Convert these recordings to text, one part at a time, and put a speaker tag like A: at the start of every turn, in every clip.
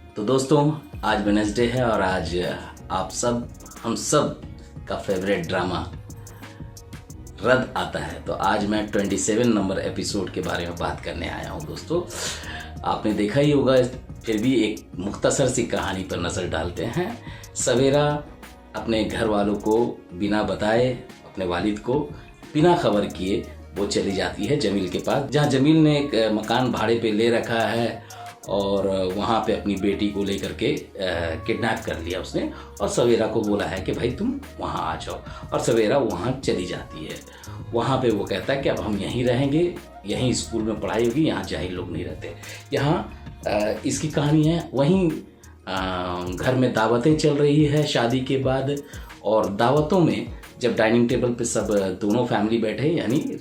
A: तो दोस्तों, आज वेडनेसडे है और आज हम सब का फेवरेट ड्रामा रद्द आता है। तो आज मैं 27 नंबर एपिसोड के बारे में बात करने आया हूँ। दोस्तों, आपने देखा ही होगा, फिर भी एक मुख्तसर सी कहानी पर नज़र डालते हैं। सवेरा अपने घर वालों को बिना बताए, अपने वालिद को बिना खबर किए वो चली जाती है जमील के पास, जहाँ जमील ने एक मकान भाड़े पे ले रखा है और वहाँ पे अपनी बेटी को लेकर के किडनैप कर लिया उसने और सवेरा को बोला है कि भाई तुम वहाँ आ जाओ, और सवेरा वहाँ चली जाती है। वहाँ पे वो कहता है कि अब हम यहीं रहेंगे, यहीं स्कूल में पढ़ाई होगी, यहाँ जाहिल लोग नहीं रहते। यहाँ इसकी कहानी है। वहीं घर में दावतें चल रही है शादी के बाद, और दावतों में जब डाइनिंग टेबल पे सब दोनों फैमिली बैठे, यानी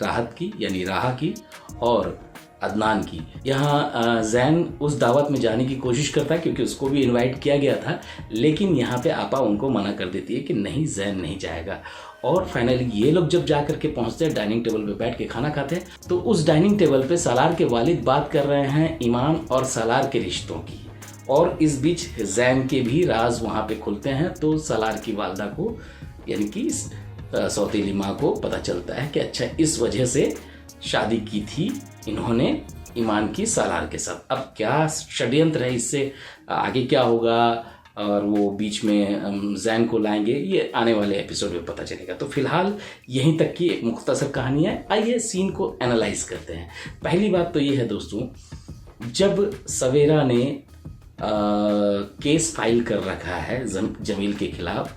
A: राहा की और अदनान की, यहाँ जैन उस दावत में जाने की कोशिश करता है क्योंकि उसको भी इनवाइट किया गया था, लेकिन यहाँ पे आपा उनको मना कर देती है कि नहीं, जैन नहीं जाएगा। और फाइनली ये लोग जब जा करके पहुँचते हैं, डाइनिंग टेबल पे बैठ के खाना खाते हैं, तो उस डाइनिंग टेबल पे सालार के वालिद बात कर रहे हैं ईमान और सालार के रिश्तों की, और इस बीच जैन के भी राज वहाँ पे खुलते हैं। तो सालार की वालदा को, यानी कि सौतेली माँ को पता चलता है कि अच्छा, इस वजह से शादी की थी इन्होंने ईमान की सालार के साथ। अब क्या षड्यंत्र है, इससे आगे क्या होगा और वो बीच में जैन को लाएंगे, ये आने वाले एपिसोड में पता चलेगा। तो फिलहाल यहीं तक की एक मुख्तसर कहानी है। आइए सीन को एनालाइज करते हैं। पहली बात तो ये है दोस्तों, जब सवेरा ने केस फाइल कर रखा है जमील के खिलाफ,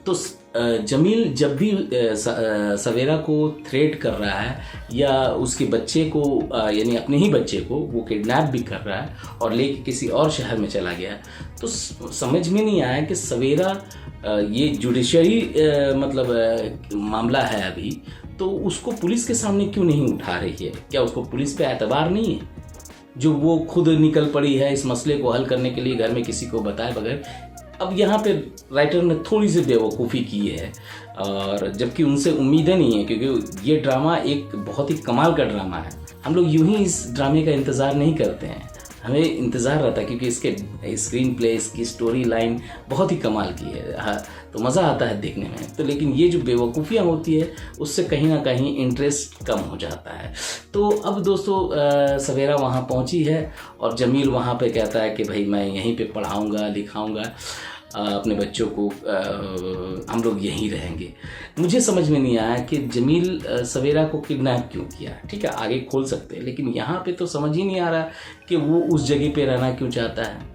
A: तो जमील जब भी सवेरा को थ्रेट कर रहा है या उसके बच्चे को, यानी अपने ही बच्चे को वो किडनैप भी कर रहा है और लेके किसी और शहर में चला गया है, तो समझ में नहीं आया कि सवेरा ये जुडिशरी मामला है अभी, तो उसको पुलिस के सामने क्यों नहीं उठा रही है? क्या उसको पुलिस पे एतबार नहीं है जो वो खुद निकल पड़ी है इस मसले को हल करने के लिए घर में किसी को बताए बगैर? अब यहाँ पे राइटर ने थोड़ी सी बेवकूफ़ी की है, और जबकि उनसे उम्मीदें नहीं है, क्योंकि ये ड्रामा एक बहुत ही कमाल का ड्रामा है। हम लोग यूं ही इस ड्रामे का इंतज़ार नहीं करते हैं, हमें इंतज़ार रहता है, क्योंकि इसके स्क्रीन प्ले, इसकी स्टोरी लाइन बहुत ही कमाल की है। हाँ, तो मज़ा आता है देखने में। तो लेकिन ये जो बेवकूफ़ियाँ होती है, उससे कहीं ना कहीं इंटरेस्ट कम हो जाता है। तो अब दोस्तों, सवेरा वहाँ पहुँची है और जमील वहाँ पे कहता है कि भाई मैं यहीं पे पढ़ाऊँगा लिखाऊँगा अपने बच्चों को, हम लोग यहीं रहेंगे। मुझे समझ में नहीं आया कि जमील सवेरा को किडनैप क्यों किया। ठीक है, आगे खोल सकते हैं, लेकिन यहाँ पे तो समझ ही नहीं आ रहा कि वो उस जगह पे रहना क्यों चाहता है,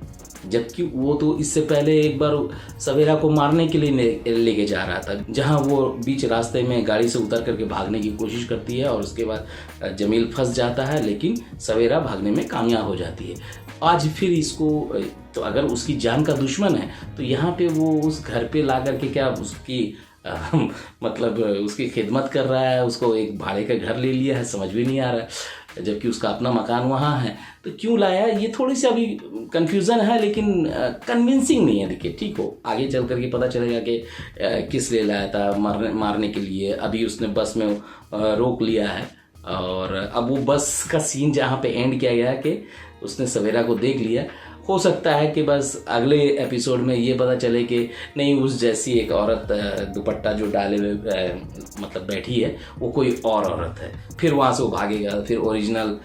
A: जबकि वो तो इससे पहले एक बार सवेरा को मारने के लिए लेके जा रहा था, जहाँ वो बीच रास्ते में गाड़ी से उतर करके भागने की कोशिश करती है और उसके बाद जमील फंस जाता है, लेकिन सवेरा भागने में कामयाब हो जाती है। आज फिर इसको, तो अगर उसकी जान का दुश्मन है तो यहाँ पे वो उस घर पे ला करके क्या उसकी उसकी खिदमत कर रहा है, उसको एक भाड़े का घर ले लिया है, समझ भी नहीं आ रहा है, जबकि उसका अपना मकान वहाँ है। तो क्यों लाया, ये थोड़ी सी अभी कंफ्यूजन है, लेकिन कन्विंसिंग नहीं है। देखिए, ठीक हो, आगे चल करके पता चलेगा कि किस लिए लाया था, मारने के लिए। अभी उसने बस में रोक लिया है, और अब वो बस का सीन जहाँ पे एंड किया गया है कि उसने सवेरा को देख लिया। हो सकता है कि बस अगले एपिसोड में ये पता चले कि नहीं, उस जैसी एक औरत दुपट्टा जो डाले हुए बैठी है, वो कोई और औरत है। फिर वहाँ से वो भागेगा, फिर ओरिजिनल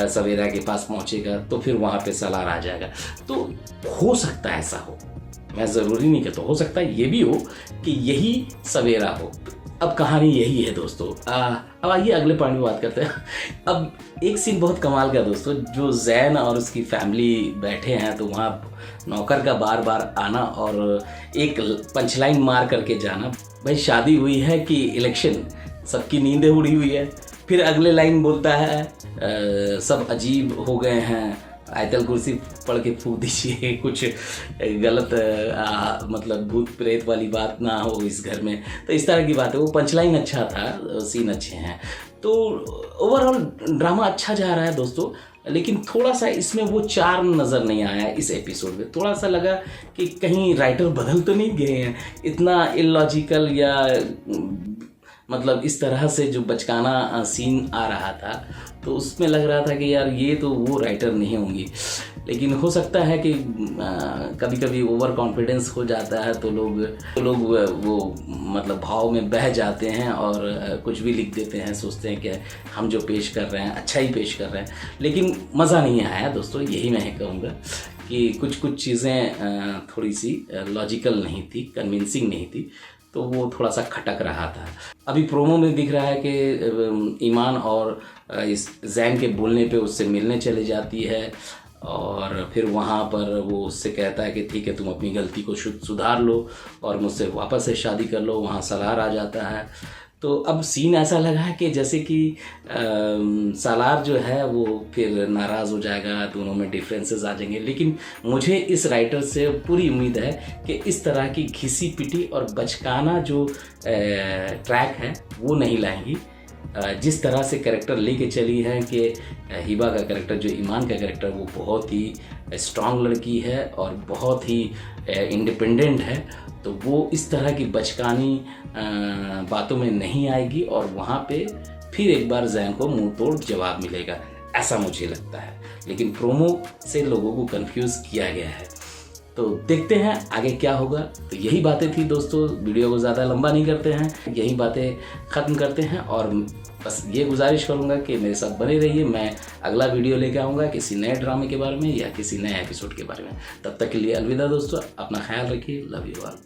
A: सवेरा के पास पहुँचेगा, तो फिर वहाँ पे सालार आ जाएगा। तो हो सकता है ऐसा हो, मैं ज़रूरी नहीं कहता, हो सकता है ये भी हो कि यही सवेरा हो। अब कहानी यही है दोस्तों। अब आइए अगले पॉइंट में बात करते हैं। अब एक सीन बहुत कमाल का दोस्तों, जो जैन और उसकी फैमिली बैठे हैं, तो वहाँ नौकर का बार बार आना और एक पंचलाइन मार करके जाना, भाई शादी हुई है कि इलेक्शन, सबकी नींदें उड़ी हुई है। फिर अगले लाइन बोलता है सब अजीब हो गए हैं, आयतल कुर्सी पढ़ के फूक दीजिए, कुछ गलत भूत प्रेत वाली बात ना हो इस घर में। तो इस तरह की बात है। वो पंचलाइन अच्छा था, सीन अच्छे हैं, तो ओवरऑल ड्रामा अच्छा जा रहा है दोस्तों। लेकिन थोड़ा सा इसमें वो चार्म नज़र नहीं आया इस एपिसोड में। थोड़ा सा लगा कि कहीं राइटर बदल तो नहीं गए हैं, इतना इलॉजिकल या मतलब इस तरह से जो बचकाना सीन आ रहा था, तो उसमें लग रहा था कि यार ये तो वो राइटर नहीं होंगी। लेकिन हो सकता है कि कभी कभी ओवर कॉन्फिडेंस हो जाता है, तो लोग वो मतलब भाव में बह जाते हैं और कुछ भी लिख देते हैं, सोचते हैं कि हम जो पेश कर रहे हैं अच्छा ही पेश कर रहे हैं। लेकिन मज़ा नहीं आया दोस्तों, यही मैं कहूँगा कि कुछ चीज़ें थोड़ी सी लॉजिकल नहीं थी, कन्विंसिंग नहीं थी, तो वो थोड़ा सा खटक रहा था। अभी प्रोमो में दिख रहा है कि ईमान और इस जैन के बोलने पे उससे मिलने चली जाती है और फिर वहाँ पर वो उससे कहता है कि ठीक है, तुम अपनी गलती को सुधार लो और मुझसे वापस से शादी कर लो। वहाँ सलार आ जाता है। तो अब सीन ऐसा लगा है कि जैसे कि सालार जो है वो फिर नाराज़ हो जाएगा, दोनों में डिफरेंसेस आ जाएंगे। लेकिन मुझे इस राइटर से पूरी उम्मीद है कि इस तरह की घिसी पिटी और बचकाना जो ट्रैक है वो नहीं लाएंगी। जिस तरह से कैरेक्टर लेके चली है कि हिबा का कैरेक्टर, जो ईमान का कैरेक्टर, वो बहुत ही स्ट्रांग लड़की है और बहुत ही इंडिपेंडेंट है, तो वो इस तरह की बचकानी बातों में नहीं आएगी और वहाँ पे फिर एक बार जैन को मुंह तोड़ जवाब मिलेगा, ऐसा मुझे लगता है। लेकिन प्रोमो से लोगों को कंफ्यूज किया गया है, तो देखते हैं आगे क्या होगा। तो यही बातें थी दोस्तों, वीडियो को ज़्यादा लंबा नहीं करते हैं, यही बातें ख़त्म करते हैं और बस ये गुजारिश करूँगा कि मेरे साथ बने रहिए। मैं अगला वीडियो लेके आऊँगा किसी नए ड्रामे के बारे में या किसी नए एपिसोड के बारे में। तब तक के लिए अलविदा दोस्तों, अपना ख्याल रखिए, लव यू ऑल।